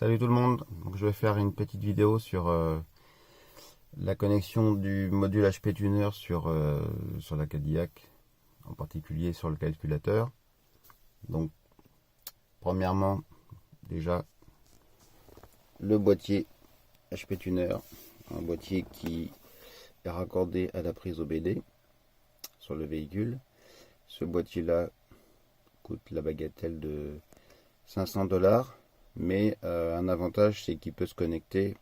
Salut tout le monde, donc je vais faire une petite vidéo sur la connexion du module HP Tuner sur la Cadillac, en particulier sur le calculateur. Donc premièrement, déjà le boîtier HP Tuner, un boîtier qui est raccordé à la prise OBD sur le véhicule. Ce boîtier là coûte la bagatelle de 500$. Mais un avantage, c'est qu'il peut se connecter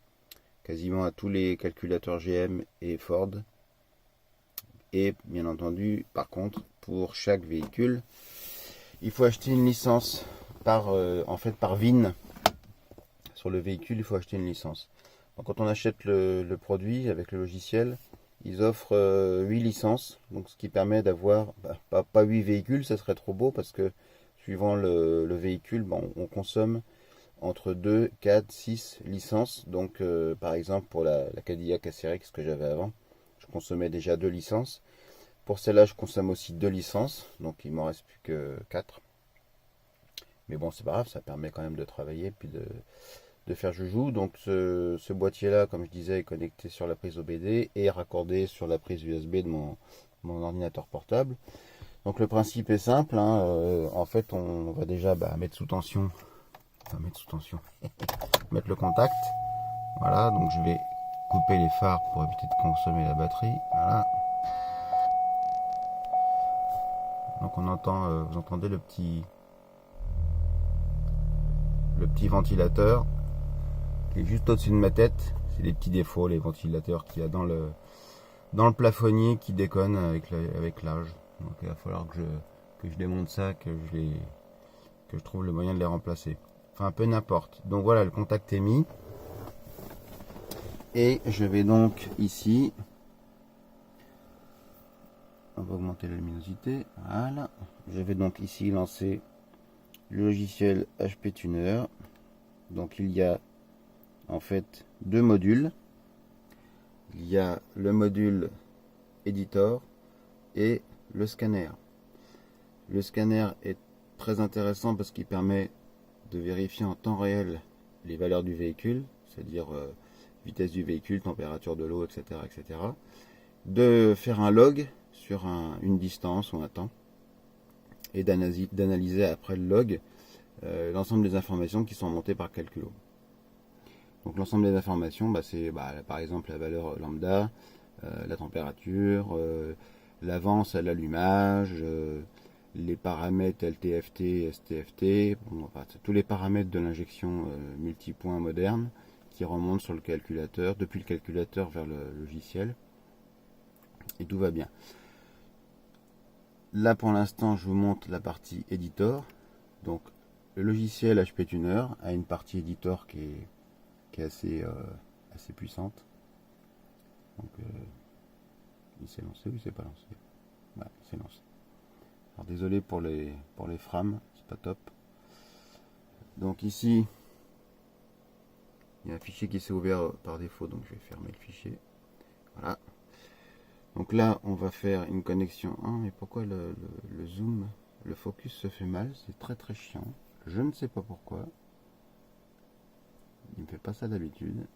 quasiment à tous les calculateurs GM et Ford. Et bien entendu, par contre, pour chaque véhicule, il faut acheter une licence par VIN. Sur le véhicule, il faut acheter une licence. Donc, quand on achète le produit avec le logiciel, ils offrent 8 licences. Donc, ce qui permet d'avoir pas 8 véhicules, ça serait trop beau parce que suivant le véhicule, on consomme entre 2, 4, 6 licences. Donc par exemple pour la Cadillac ACRX que j'avais avant, je consommais déjà 2 licences. Pour celle-là je consomme aussi 2 licences, donc il m'en reste plus que 4. Mais bon, c'est pas grave, ça permet quand même de travailler puis de faire joujou. Donc ce boîtier là, comme je disais, est connecté sur la prise OBD et raccordé sur la prise USB de mon ordinateur portable. Donc le principe est simple, en fait on va déjà mettre sous tension mettre le contact. Voilà, donc je vais couper les phares pour éviter de consommer la batterie. Voilà. Donc on entend, vous entendez le petit ventilateur qui est juste au-dessus de ma tête. C'est des petits défauts, les ventilateurs qu'il y a dans le plafonnier qui déconnent avec l'âge. Donc il va falloir que je démonte ça, que je trouve le moyen de les remplacer. Enfin, peu n'importe. Donc voilà, le contact est mis. Et je vais donc ici, on va augmenter la luminosité, voilà. Je vais donc ici lancer le logiciel HP Tuner. Donc il y a en fait deux modules. Il y a le module Editor et le scanner. Le scanner est très intéressant parce qu'il permet de vérifier en temps réel les valeurs du véhicule, c'est-à-dire vitesse du véhicule, température de l'eau, etc., etc. De faire un log sur une distance ou un temps et d'analyser après le log l'ensemble des informations qui sont montées par Calculo. Donc l'ensemble des informations, c'est par exemple la valeur lambda, la température, l'avance à l'allumage, les paramètres LTFT, STFT, tous les paramètres de l'injection multipoint moderne qui remontent sur le calculateur, depuis le calculateur vers le logiciel, et tout va bien. Là pour l'instant je vous montre la partie Editor. Donc le logiciel HP Tuner a une partie Editor qui est assez puissante. Donc il s'est lancé ou il s'est pas lancé? Ouais, il s'est lancé. Alors désolé pour les frames, c'est pas top. Donc ici il y a un fichier qui s'est ouvert par défaut, donc je vais fermer le fichier. Voilà. Donc là on va faire une connexion. Ah, mais pourquoi le zoom, le focus se fait mal? C'est très chiant. Je ne sais pas pourquoi. Il ne me fait pas ça d'habitude.